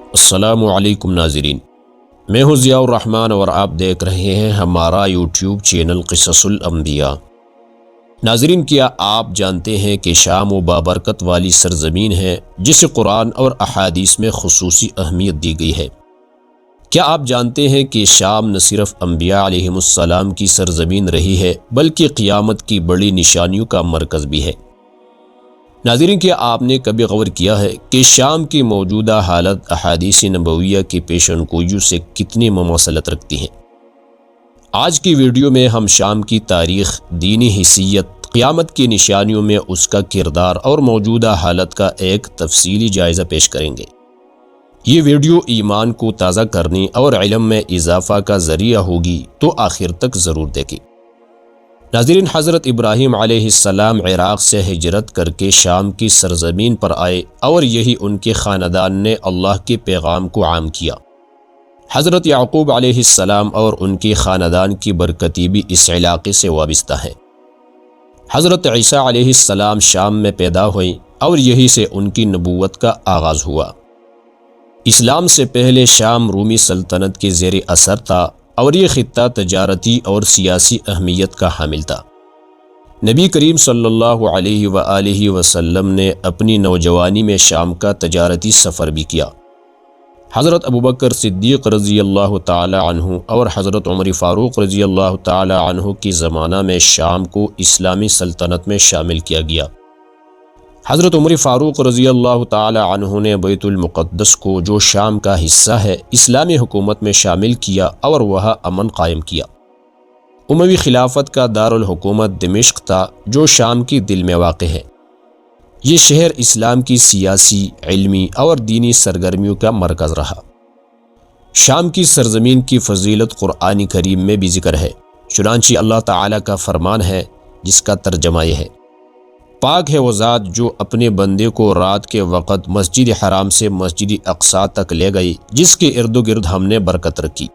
السلام علیکم ناظرین، میں ہوں ضیاء الرحمن اور آپ دیکھ رہے ہیں ہمارا یوٹیوب چینل قصص الانبیاء۔ ناظرین، کیا آپ جانتے ہیں کہ شام وہ بابرکت والی سرزمین ہے جسے قرآن اور احادیث میں خصوصی اہمیت دی گئی ہے؟ کیا آپ جانتے ہیں کہ شام نہ صرف انبیاء علیہم السلام کی سرزمین رہی ہے بلکہ قیامت کی بڑی نشانیوں کا مرکز بھی ہے؟ ناظرین، کیا آپ نے کبھی غور کیا ہے کہ شام کی موجودہ حالت احادیث نبویہ کی پیشن گوئیوں سے کتنی مماثلت رکھتی ہیں؟ آج کی ویڈیو میں ہم شام کی تاریخ، دینی حیثیت، قیامت کی نشانیوں میں اس کا کردار اور موجودہ حالت کا ایک تفصیلی جائزہ پیش کریں گے۔ یہ ویڈیو ایمان کو تازہ کرنے اور علم میں اضافہ کا ذریعہ ہوگی، تو آخر تک ضرور دیکھیں۔ ناظرین، حضرت ابراہیم علیہ السلام عراق سے ہجرت کر کے شام کی سرزمین پر آئے اور یہی ان کے خاندان نے اللہ کے پیغام کو عام کیا۔ حضرت یعقوب علیہ السلام اور ان کے خاندان کی برکتی بھی اس علاقے سے وابستہ ہے۔ حضرت عیسیٰ علیہ السلام شام میں پیدا ہوئیں اور یہی سے ان کی نبوت کا آغاز ہوا۔ اسلام سے پہلے شام رومی سلطنت کے زیر اثر تھا اور یہ خطہ تجارتی اور سیاسی اہمیت کا حامل تھا۔ نبی کریم صلی اللہ علیہ وآلہ وسلم نے اپنی نوجوانی میں شام کا تجارتی سفر بھی کیا۔ حضرت ابوبکر صدیق رضی اللہ تعالی عنہ اور حضرت عمر فاروق رضی اللہ تعالی عنہ کی زمانہ میں شام کو اسلامی سلطنت میں شامل کیا گیا۔ حضرت عمر فاروق رضی اللہ تعالی عنہ نے بیت المقدس کو، جو شام کا حصہ ہے، اسلامی حکومت میں شامل کیا اور وہاں امن قائم کیا۔ اموی خلافت کا دارالحکومت دمشق تھا، جو شام کی دل میں واقع ہے۔ یہ شہر اسلام کی سیاسی، علمی اور دینی سرگرمیوں کا مرکز رہا۔ شام کی سرزمین کی فضیلت قرآن کریم میں بھی ذکر ہے، چنانچہ اللہ تعالیٰ کا فرمان ہے جس کا ترجمہ یہ ہے: پاک ہے وہ ذات جو اپنے بندے کو رات کے وقت مسجد حرام سے مسجد اقصیٰ تک لے گئی، جس کے ارد و گرد ہم نے برکت رکھی۔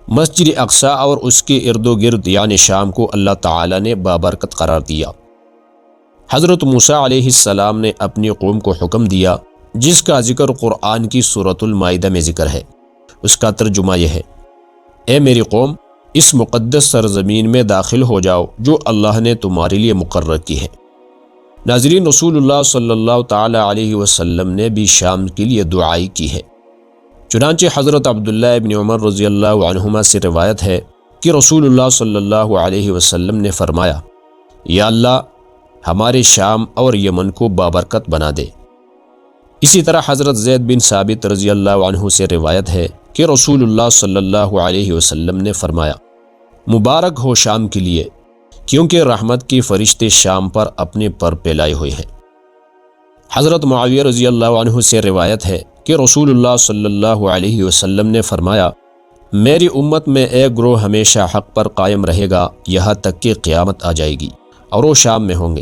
مسجد اقصیٰ اور اس کے ارد و گرد یعنی شام کو اللہ تعالیٰ نے بابرکت قرار دیا۔ حضرت موسیٰ علیہ السلام نے اپنی قوم کو حکم دیا، جس کا ذکر قرآن کی سورۃ المائدہ میں ذکر ہے۔ اس کا ترجمہ یہ ہے: اے میری قوم، اس مقدس سرزمین میں داخل ہو جاؤ جو اللہ نے تمہارے لیے مقرر کی ہے۔ ناظرین، رسول اللہ صلی اللہ تعالی علیہ وسلم نے بھی شام کے لیے دعائی کی ہے۔ چنانچہ حضرت عبداللہ ابن عمر رضی اللہ عنہما سے روایت ہے کہ رسول اللہ صلی اللہ علیہ وسلم نے فرمایا: یا اللہ، ہمارے شام اور یمن کو بابرکت بنا دے۔ اسی طرح حضرت زید بن ثابت رضی اللہ عنہ سے روایت ہے کہ رسول اللہ صلی اللہ علیہ وسلم نے فرمایا: مبارک ہو شام کے لیے، کیونکہ رحمت کے فرشتے شام پر اپنے پر پھیلائے ہوئے ہیں۔ حضرت معاویہ رضی اللہ عنہ سے روایت ہے کہ رسول اللہ صلی اللہ علیہ وسلم نے فرمایا: میری امت میں ایک گروہ ہمیشہ حق پر قائم رہے گا یہاں تک کہ قیامت آ جائے گی، اور وہ شام میں ہوں گے۔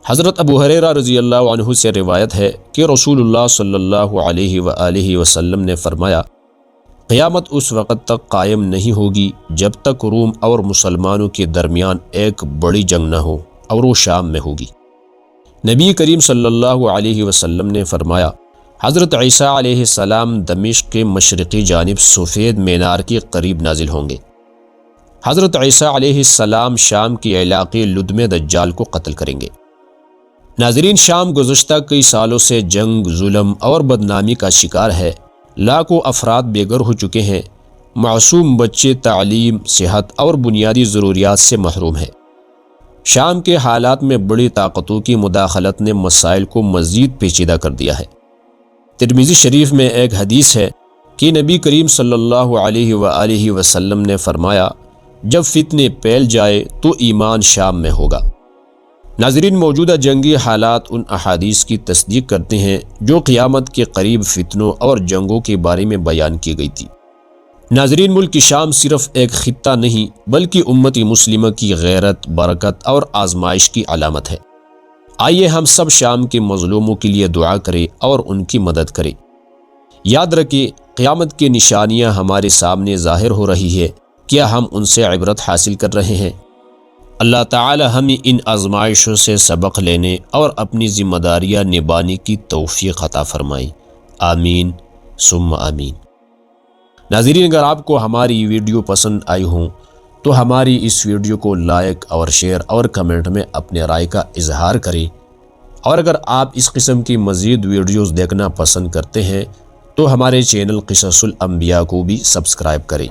حضرت ابو ہریرہ رضی اللہ عنہ سے روایت ہے کہ رسول اللہ صلی اللہ علیہ وآلہ وسلم نے فرمایا: قیامت اس وقت تک قائم نہیں ہوگی جب تک روم اور مسلمانوں کے درمیان ایک بڑی جنگ نہ ہو، اور وہ شام میں ہوگی۔ نبی کریم صلی اللہ علیہ وسلم نے فرمایا: حضرت عیسیٰ علیہ السلام دمشق کے مشرقی جانب سفید مینار کے قریب نازل ہوں گے۔ حضرت عیسیٰ علیہ السلام شام کے علاقے لد میں دجال کو قتل کریں گے۔ ناظرین، شام گزشتہ کئی سالوں سے جنگ، ظلم اور بدنامی کا شکار ہے۔ لاکھوں افراد بے گھر ہو چکے ہیں۔ معصوم بچے تعلیم، صحت اور بنیادی ضروریات سے محروم ہیں۔ شام کے حالات میں بڑی طاقتوں کی مداخلت نے مسائل کو مزید پیچیدہ کر دیا ہے۔ ترمذی شریف میں ایک حدیث ہے کہ نبی کریم صلی اللہ علیہ وآلہ وسلم نے فرمایا: جب فتنے پھیل جائے تو ایمان شام میں ہوگا۔ ناظرین، موجودہ جنگی حالات ان احادیث کی تصدیق کرتے ہیں جو قیامت کے قریب فتنوں اور جنگوں کے بارے میں بیان کی گئی تھی۔ ناظرین، ملک شام صرف ایک خطہ نہیں بلکہ امت مسلمہ کی غیرت، برکت اور آزمائش کی علامت ہے۔ آئیے ہم سب شام کے مظلوموں کے لیے دعا کریں اور ان کی مدد کریں۔ یاد رکھیں، قیامت کی نشانیاں ہمارے سامنے ظاہر ہو رہی ہے، کیا ہم ان سے عبرت حاصل کر رہے ہیں؟ اللہ تعالی ہمیں ان آزمائشوں سے سبق لینے اور اپنی ذمہ داریاں نبھانے کی توفیق عطا فرمائے۔ آمین ثم آمین۔ ناظرین، اگر آپ کو ہماری ویڈیو پسند آئی ہوں تو ہماری اس ویڈیو کو لائک اور شیئر اور کمنٹ میں اپنے رائے کا اظہار کریں، اور اگر آپ اس قسم کی مزید ویڈیوز دیکھنا پسند کرتے ہیں تو ہمارے چینل قصص الانبیاء کو بھی سبسکرائب کریں۔